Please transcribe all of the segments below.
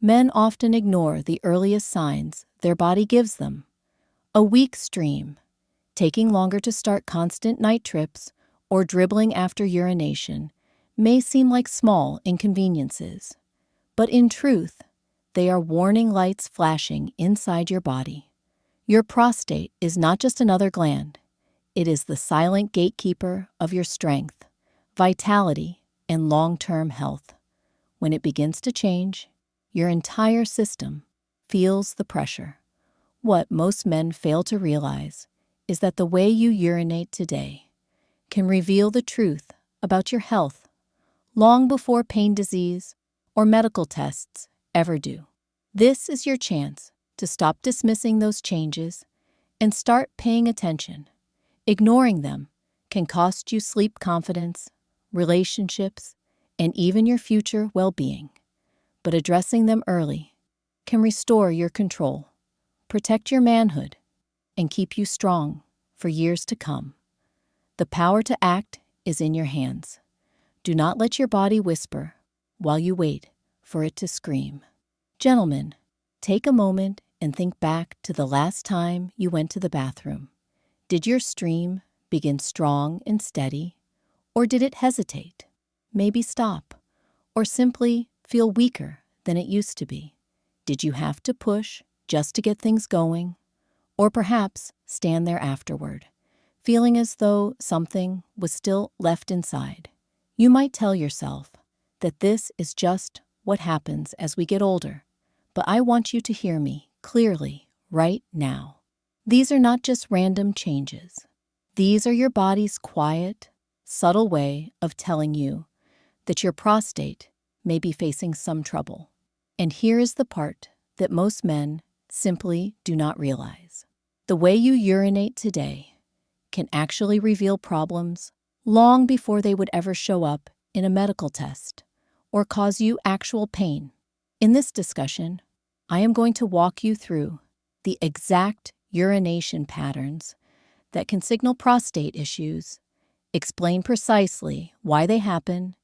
Men often ignore the earliest signs their body gives them. A weak stream, taking longer to start constant night trips, or dribbling after urination may seem like small inconveniences. But in truth, they are warning lights flashing inside your body. Your prostate is not just another gland. It is the silent gatekeeper of your strength, vitality, and long-term health. When it begins to change, your entire system feels the pressure. What most men fail to realize is that the way you urinate today can reveal the truth about your health long before pain, disease, or medical tests ever do. This is your chance to stop dismissing those changes and start paying attention. Ignoring them can cost you sleep, confidence, relationships, and even your future well-being. But addressing them early can restore your control, protect your manhood, and keep you strong for years to come. The power to act is in your hands. Do not let your body whisper while you wait for it to scream. Gentlemen, take a moment and think back to the last time you went to the bathroom. Did your stream begin strong and steady, or did it hesitate, maybe stop, or simply feel weaker than it used to be? Did you have to push just to get things going, or perhaps stand there afterward, feeling as though something was still left inside? You might tell yourself that this is just what happens as we get older, but I want you to hear me clearly right now. These are not just random changes. These are your body's quiet, subtle way of telling you that your prostate may be facing some trouble. And here is the part that most men simply do not realize. The way you urinate today can actually reveal problems long before they would ever show up in a medical test or cause you actual pain. In this discussion, I am going to walk you through the exact urination patterns that can signal prostate issues, explain precisely why they happen,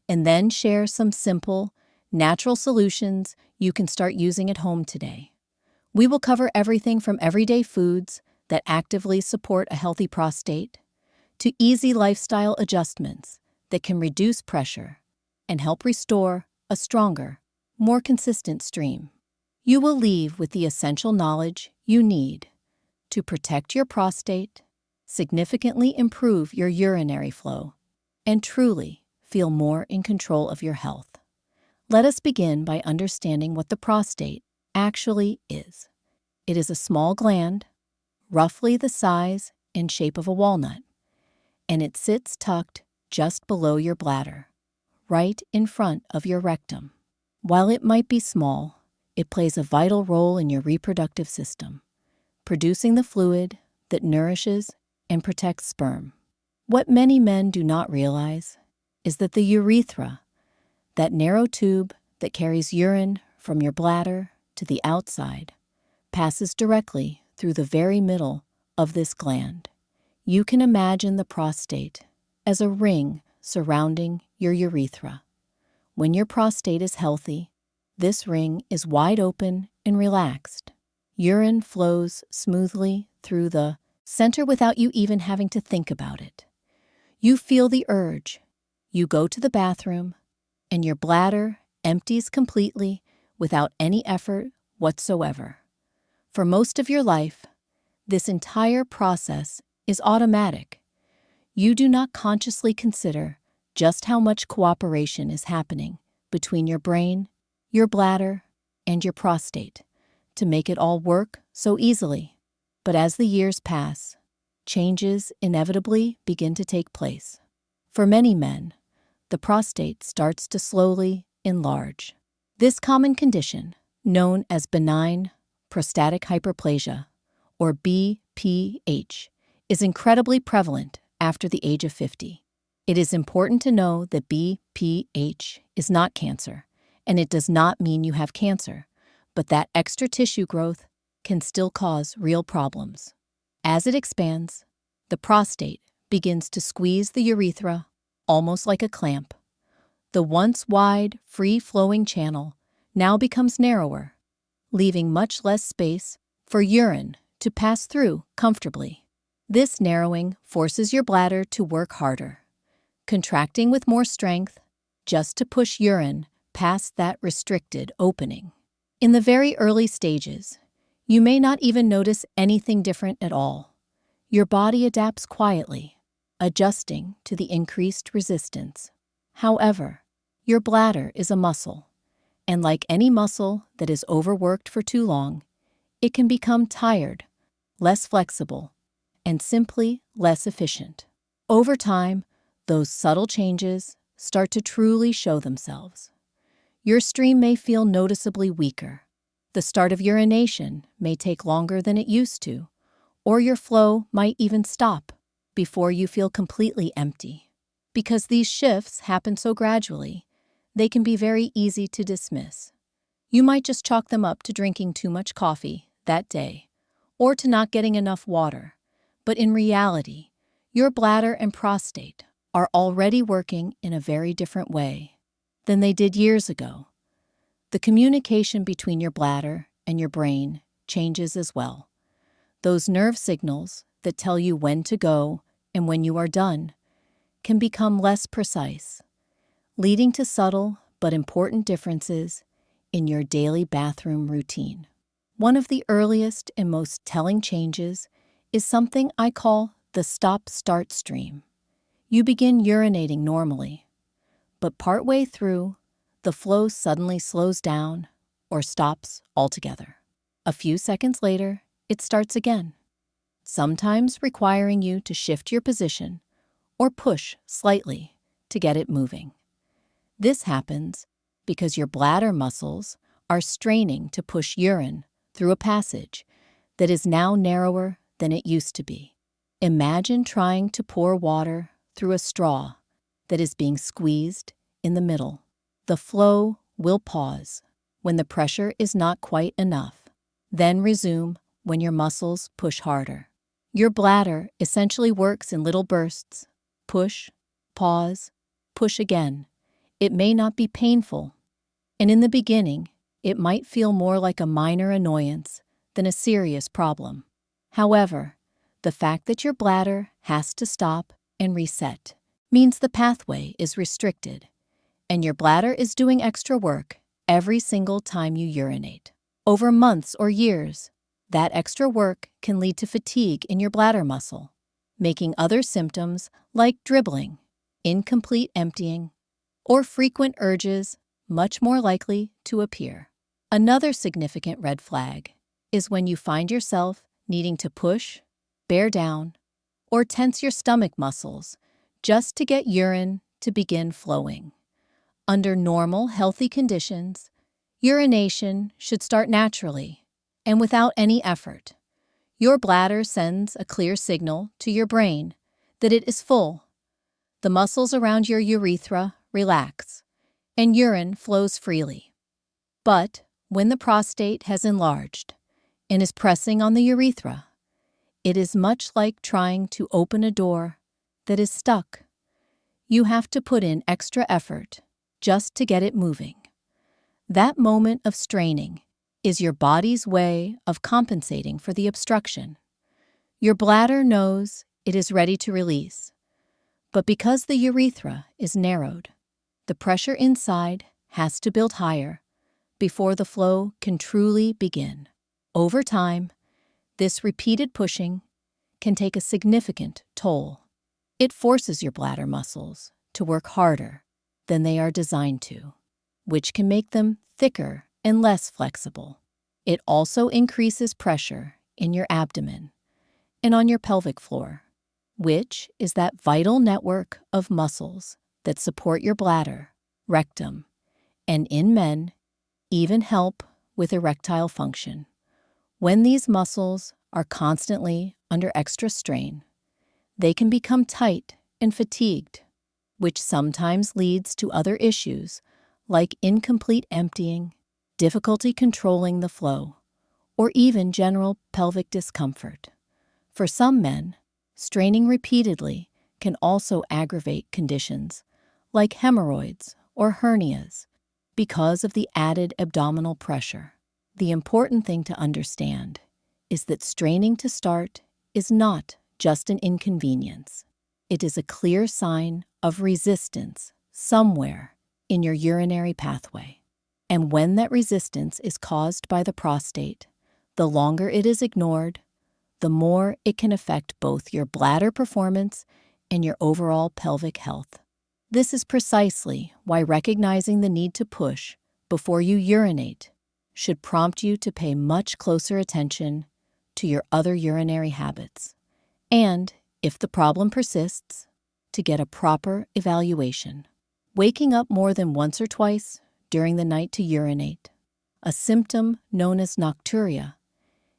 and then share some simple, natural solutions you can start using at home today. We will cover everything from everyday foods that actively support a healthy prostate to easy lifestyle adjustments that can reduce pressure and help restore a stronger, more consistent stream. You will leave with the essential knowledge you need to protect your prostate, significantly improve your urinary flow, and truly feel more in control of your health. Let us begin by understanding what the prostate actually is. It is a small gland, roughly the size and shape of a walnut, and it sits tucked just below your bladder, right in front of your rectum. While it might be small, it plays a vital role in your reproductive system, producing the fluid that nourishes and protects sperm. What many men do not realize is that the urethra, that narrow tube that carries urine from your bladder to the outside, passes directly through the very middle of this gland. You can imagine the prostate as a ring surrounding your urethra. When your prostate is healthy, this ring is wide open and relaxed. Urine flows smoothly through the center without you even having to think about it. You feel the urge. You go to the bathroom, and your bladder empties completely without any effort whatsoever. For most of your life, this entire process is automatic. You do not consciously consider just how much cooperation is happening between your brain, your bladder, and your prostate to make it all work so easily. But as the years pass, changes inevitably begin to take place. For many men, the prostate starts to slowly enlarge. This common condition, known as benign prostatic hyperplasia, or BPH, is incredibly prevalent after the age of 50. It is important to know that BPH is not cancer, and it does not mean you have cancer, but that extra tissue growth can still cause real problems. As it expands, the prostate begins to squeeze the urethra almost like a clamp. The once wide, free-flowing channel now becomes narrower, leaving much less space for urine to pass through comfortably. This narrowing forces your bladder to work harder, contracting with more strength just to push urine past that restricted opening. In the very early stages, you may not even notice anything different at all. Your body adapts quietly, adjusting to the increased resistance. However, your bladder is a muscle, and like any muscle that is overworked for too long, it can become tired, less flexible, and simply less efficient. Over time, those subtle changes start to truly show themselves. Your stream may feel noticeably weaker. The start of urination may take longer than it used to, or your flow might even stop before you feel completely empty. Because these shifts happen so gradually, they can be very easy to dismiss. You might just chalk them up to drinking too much coffee that day, or to not getting enough water. But in reality, your bladder and prostate are already working in a very different way than they did years ago. The communication between your bladder and your brain changes as well. Those nerve signals that tell you when to go and when you are done can become less precise, leading to subtle but important differences in your daily bathroom routine. One of the earliest and most telling changes is something I call the stop-start stream. You begin urinating normally, but partway through, the flow suddenly slows down or stops altogether. A few seconds later, it starts again, sometimes requiring you to shift your position or push slightly to get it moving. This happens because your bladder muscles are straining to push urine through a passage that is now narrower than it used to be. Imagine trying to pour water through a straw that is being squeezed in the middle. The flow will pause when the pressure is not quite enough, then resume when your muscles push harder. Your bladder essentially works in little bursts. Push, pause, push again. It may not be painful, and in the beginning, it might feel more like a minor annoyance than a serious problem. However, the fact that your bladder has to stop and reset means the pathway is restricted, and your bladder is doing extra work every single time you urinate. Over months or years, that extra work can lead to fatigue in your bladder muscle, making other symptoms like dribbling, incomplete emptying, or frequent urges much more likely to appear. Another significant red flag is when you find yourself needing to push, bear down, or tense your stomach muscles just to get urine to begin flowing. Under normal, healthy conditions, urination should start naturally and without any effort. Your bladder sends a clear signal to your brain that it is full. The muscles around your urethra relax, and urine flows freely. But when the prostate has enlarged and is pressing on the urethra, it is much like trying to open a door that is stuck. You have to put in extra effort just to get it moving. That moment of straining is your body's way of compensating for the obstruction. Your bladder knows it is ready to release, but because the urethra is narrowed, the pressure inside has to build higher before the flow can truly begin. Over time, this repeated pushing can take a significant toll. It forces your bladder muscles to work harder than they are designed to, which can make them thicker and less flexible. It also increases pressure in your abdomen and on your pelvic floor, which is that vital network of muscles that support your bladder, rectum, and in men, even help with erectile function. When these muscles are constantly under extra strain, they can become tight and fatigued, which sometimes leads to other issues like incomplete emptying, difficulty controlling the flow, or even general pelvic discomfort. For some men, straining repeatedly can also aggravate conditions like hemorrhoids or hernias because of the added abdominal pressure. The important thing to understand is that straining to start is not just an inconvenience. It is a clear sign of resistance somewhere in your urinary pathway. And when that resistance is caused by the prostate, the longer it is ignored, the more it can affect both your bladder performance and your overall pelvic health. This is precisely why recognizing the need to push before you urinate should prompt you to pay much closer attention to your other urinary habits. And, if the problem persists, to get a proper evaluation. Waking up more than once or twice during the night to urinate, a symptom known as nocturia,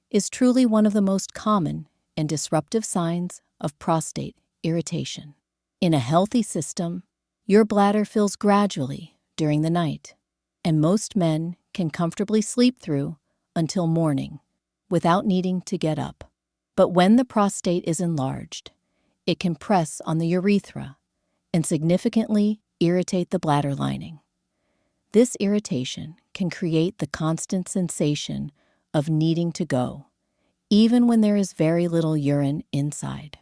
is truly one of the most common and disruptive signs of prostate irritation. In a healthy system, your bladder fills gradually during the night, and most men can comfortably sleep through until morning without needing to get up. But when the prostate is enlarged, it can press on the urethra and significantly irritate the bladder lining. This irritation can create the constant sensation of needing to go, even when there is very little urine inside.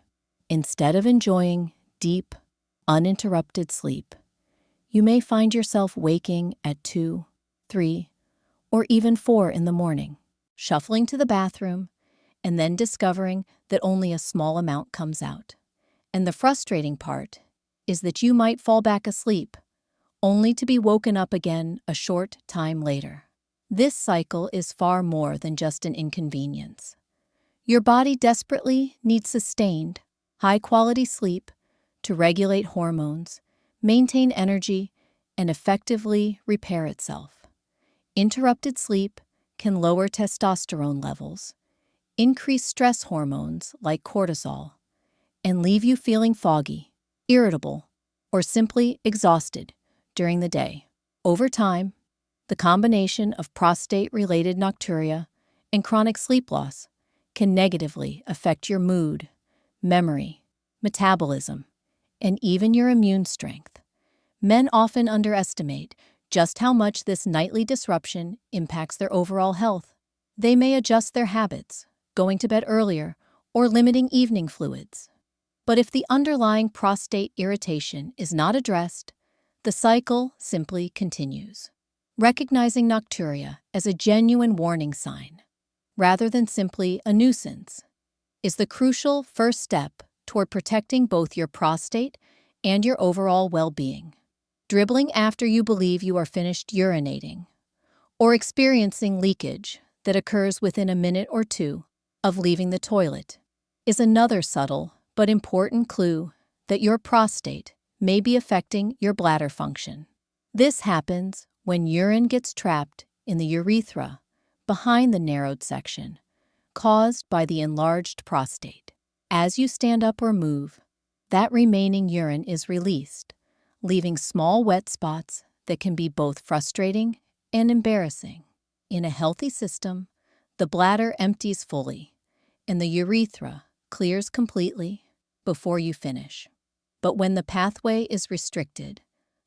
Instead of enjoying deep, uninterrupted sleep, you may find yourself waking at 2, 3, or even 4 in the morning, shuffling to the bathroom, and then discovering that only a small amount comes out. And the frustrating part is that you might fall back asleep, only to be woken up again a short time later. This cycle is far more than just an inconvenience. Your body desperately needs sustained, high-quality sleep to regulate hormones, maintain energy, and effectively repair itself. Interrupted sleep can lower testosterone levels, increase stress hormones like cortisol, and leave you feeling foggy, irritable, or simply exhausted during the day. Over time, the combination of prostate-related nocturia and chronic sleep loss can negatively affect your mood, memory, metabolism, and even your immune strength. Men often underestimate just how much this nightly disruption impacts their overall health. They may adjust their habits, going to bed earlier, or limiting evening fluids. But if the underlying prostate irritation is not addressed, the cycle simply continues. Recognizing nocturia as a genuine warning sign, rather than simply a nuisance, is the crucial first step toward protecting both your prostate and your overall well-being. Dribbling after you believe you are finished urinating, or experiencing leakage that occurs within a minute or two of leaving the toilet, is another subtle but important clue that your prostate may be affecting your bladder function. This happens when urine gets trapped in the urethra behind the narrowed section, caused by the enlarged prostate. As you stand up or move, that remaining urine is released, leaving small wet spots that can be both frustrating and embarrassing. In a healthy system, the bladder empties fully, and the urethra clears completely before you finish. But when the pathway is restricted,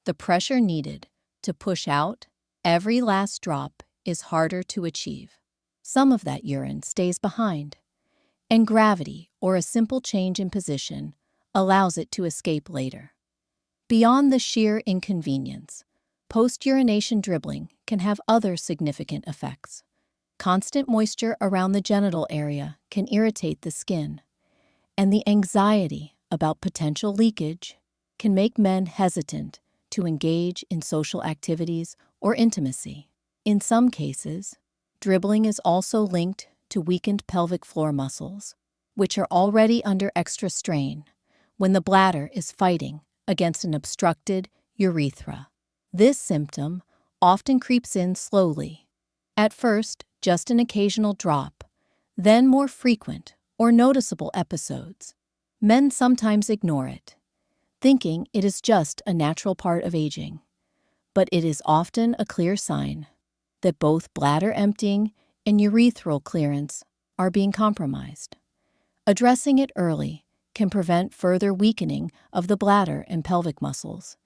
the pressure needed to push out every last drop is harder to achieve. Some of that urine stays behind, and gravity or a simple change in position allows it to escape later. Beyond the sheer inconvenience, post-urination dribbling can have other significant effects. Constant moisture around the genital area can irritate the skin, and the anxiety about potential leakage can make men hesitant to engage in social activities or intimacy. In some cases, dribbling is also linked to weakened pelvic floor muscles, which are already under extra strain when the bladder is fighting against an obstructed urethra. This symptom often creeps in slowly. At first, just an occasional drop, then more frequent or noticeable episodes. Men sometimes ignore it, thinking it is just a natural part of aging, but it is often a clear sign that both bladder emptying and urethral clearance are being compromised. Addressing it early can prevent further weakening of the bladder and pelvic muscles,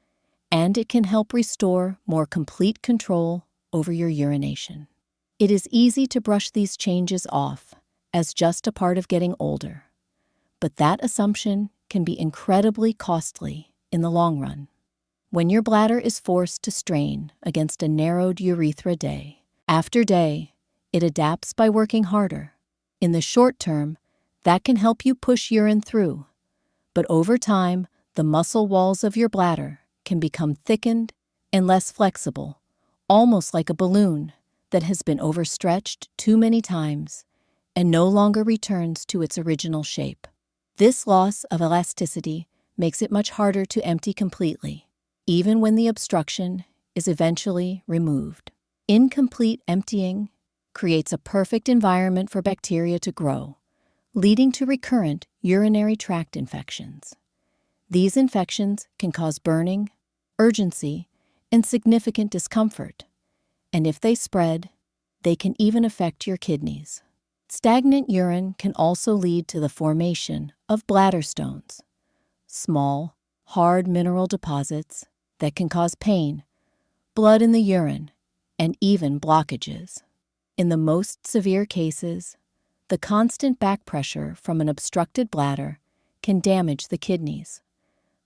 and it can help restore more complete control over your urination. It is easy to brush these changes off as just a part of getting older, but that assumption can be incredibly costly in the long run. When your bladder is forced to strain against a narrowed urethra day after day, it adapts by working harder. In the short term, that can help you push urine through, but over time, the muscle walls of your bladder can become thickened and less flexible, almost like a balloon that has been overstretched too many times and no longer returns to its original shape. This loss of elasticity makes it much harder to empty completely, even when the obstruction is eventually removed. Incomplete emptying creates a perfect environment for bacteria to grow, leading to recurrent urinary tract infections. These infections can cause burning, urgency, and significant discomfort, and if they spread, they can even affect your kidneys. Stagnant urine can also lead to the formation of bladder stones, small, hard mineral deposits that can cause pain, blood in the urine, and even blockages. In the most severe cases, the constant back pressure from an obstructed bladder can damage the kidneys,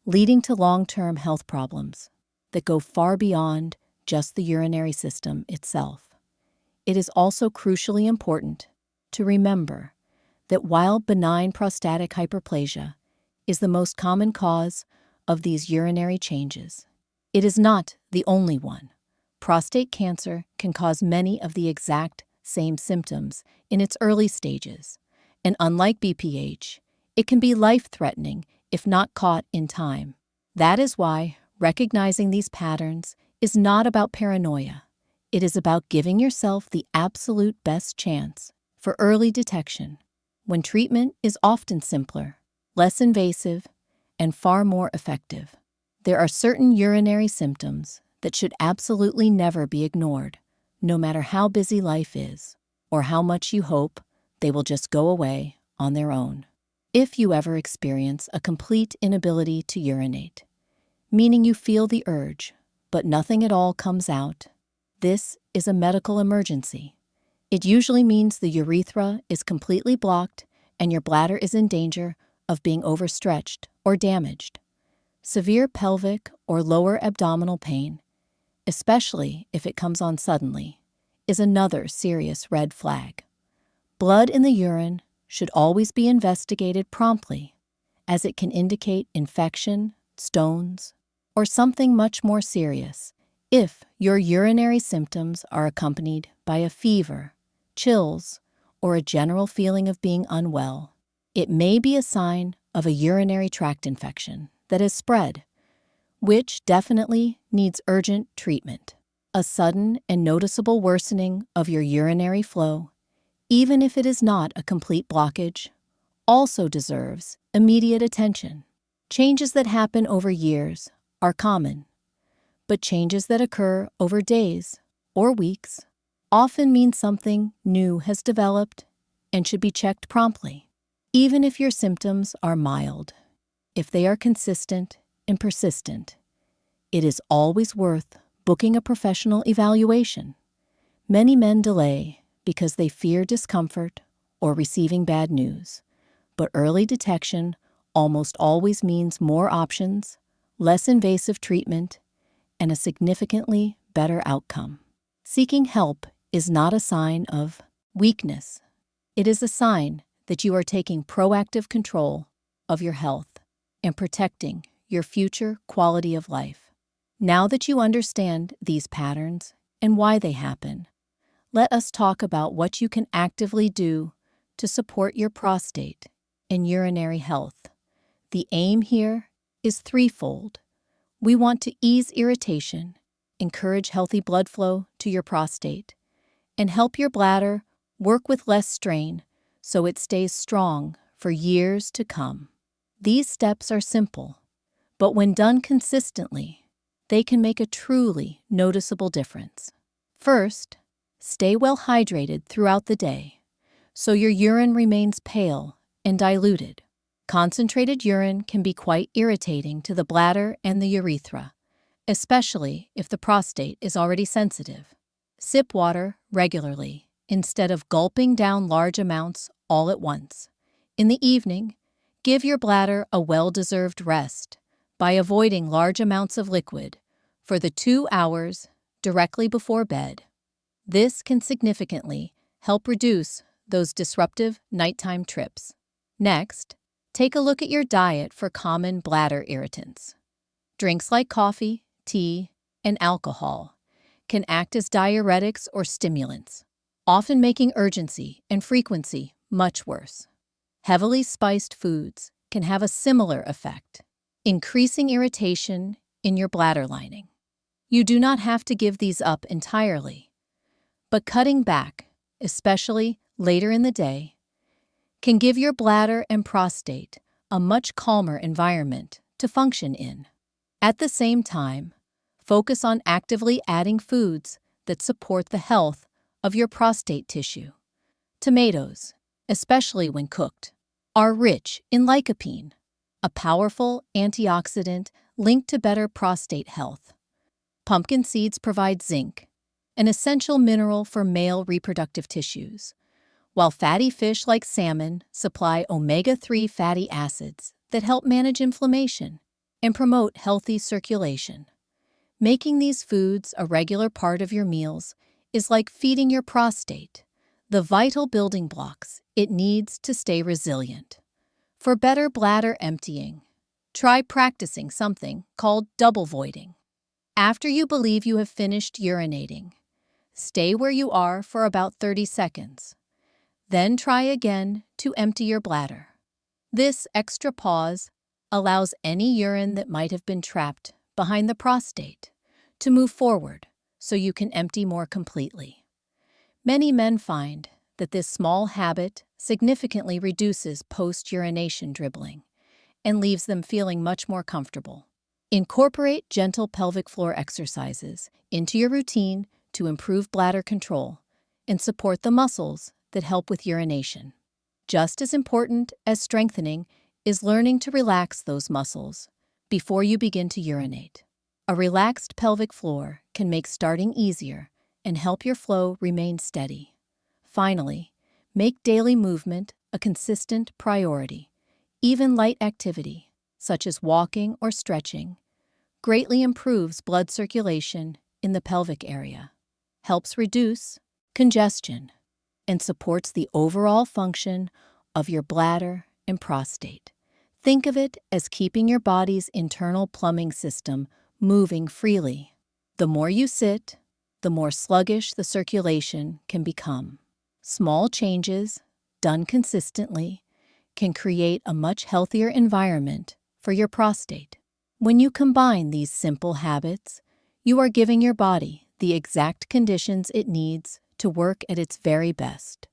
leading to long-term health problems that go far beyond just the urinary system itself. It is also crucially important to remember that while benign prostatic hyperplasia is the most common cause of these urinary changes, it is not the only one. Prostate cancer can cause many of the exact same symptoms in its early stages, and unlike BPH, it can be life-threatening if not caught in time. That is why recognizing these patterns is not about paranoia. It is about giving yourself the absolute best chance for early detection, when treatment is often simpler, less invasive, and far more effective. There are certain urinary symptoms that should absolutely never be ignored, no matter how busy life is, or how much you hope they will just go away on their own. If you ever experience a complete inability to urinate, meaning you feel the urge, but nothing at all comes out, this is a medical emergency. It usually means the urethra is completely blocked and your bladder is in danger of being overstretched or damaged. Severe pelvic or lower abdominal pain, especially if it comes on suddenly, is another serious red flag. Blood in the urine should always be investigated promptly, as it can indicate infection, stones, or something much more serious. If your urinary symptoms are accompanied by a fever, chills, or a general feeling of being unwell, it may be a sign of a urinary tract infection that has spread, which definitely needs urgent treatment. A sudden and noticeable worsening of your urinary flow, even if it is not a complete blockage, also deserves immediate attention. Changes that happen over years are common, but changes that occur over days or weeks often mean something new has developed and should be checked promptly. Even if your symptoms are mild, if they are consistent and persistent, it is always worth booking a professional evaluation. Many men delay because they fear discomfort or receiving bad news, but early detection almost always means more options, less invasive treatment, and a significantly better outcome. Seeking help is not a sign of weakness. It is a sign that you are taking proactive control of your health and protecting your future quality of life. Now that you understand these patterns and why they happen, let us talk about what you can actively do to support your prostate and urinary health. The aim here is threefold. We want to ease irritation, encourage healthy blood flow to your prostate, and help your bladder work with less strain so it stays strong for years to come. These steps are simple, but when done consistently, they can make a truly noticeable difference. First, stay well hydrated throughout the day so your urine remains pale and diluted. Concentrated urine can be quite irritating to the bladder and the urethra, especially if the prostate is already sensitive. Sip water regularly instead of gulping down large amounts all at once. In the evening, give your bladder a well-deserved rest by avoiding large amounts of liquid for the 2 hours directly before bed. This can significantly help reduce those disruptive nighttime trips. Next, take a look at your diet for common bladder irritants. Drinks like coffee, tea, and alcohol can act as diuretics or stimulants, often making urgency and frequency much worse. Heavily spiced foods can have a similar effect, increasing irritation in your bladder lining. You do not have to give these up entirely, but cutting back, especially later in the day, can give your bladder and prostate a much calmer environment to function in. At the same time, focus on actively adding foods that support the health of your prostate tissue. Tomatoes, especially when cooked, are rich in lycopene, a powerful antioxidant linked to better prostate health. Pumpkin seeds provide zinc, an essential mineral for male reproductive tissues, while fatty fish like salmon supply omega-3 fatty acids that help manage inflammation and promote healthy circulation. Making these foods a regular part of your meals is like feeding your prostate the vital building blocks it needs to stay resilient. For better bladder emptying, try practicing something called double voiding. After you believe you have finished urinating, stay where you are for about 30 seconds. Then try again to empty your bladder. This extra pause allows any urine that might have been trapped behind the prostate to move forward so you can empty more completely. Many men find that this small habit significantly reduces post-urination dribbling and leaves them feeling much more comfortable. Incorporate gentle pelvic floor exercises into your routine to improve bladder control and support the muscles that help with urination. Just as important as strengthening is learning to relax those muscles before you begin to urinate. A relaxed pelvic floor can make starting easier and help your flow remain steady. Finally, make daily movement a consistent priority. Even light activity, such as walking or stretching, greatly improves blood circulation in the pelvic area, helps reduce congestion, and supports the overall function of your bladder and prostate. Think of it as keeping your body's internal plumbing system moving freely. The more you sit, the more sluggish the circulation can become. Small changes, done consistently, can create a much healthier environment for your prostate. When you combine these simple habits, you are giving your body the exact conditions it needs to work at its very best,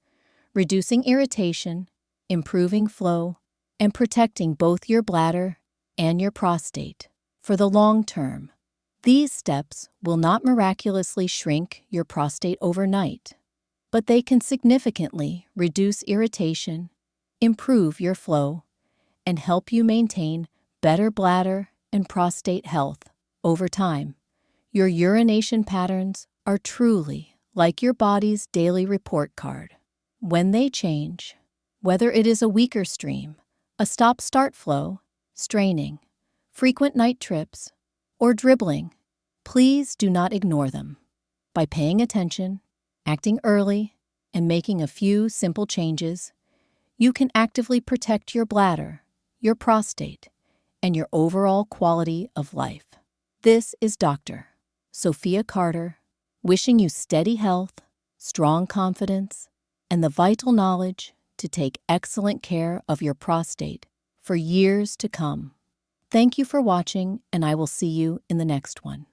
reducing irritation, improving flow, and protecting both your bladder and your prostate for the long term. These steps will not miraculously shrink your prostate overnight, but they can significantly reduce irritation, improve your flow, and help you maintain better bladder and prostate health over time. Your urination patterns are truly like your body's daily report card. When they change, whether it is a weaker stream, a stop-start flow, straining, frequent night trips, or dribbling, please do not ignore them. By paying attention, acting early, and making a few simple changes, you can actively protect your bladder, your prostate, and your overall quality of life. This is Dr. Sophia Carter, wishing you steady health, strong confidence, and the vital knowledge to take excellent care of your prostate for years to come. Thank you for watching, and I will see you in the next one.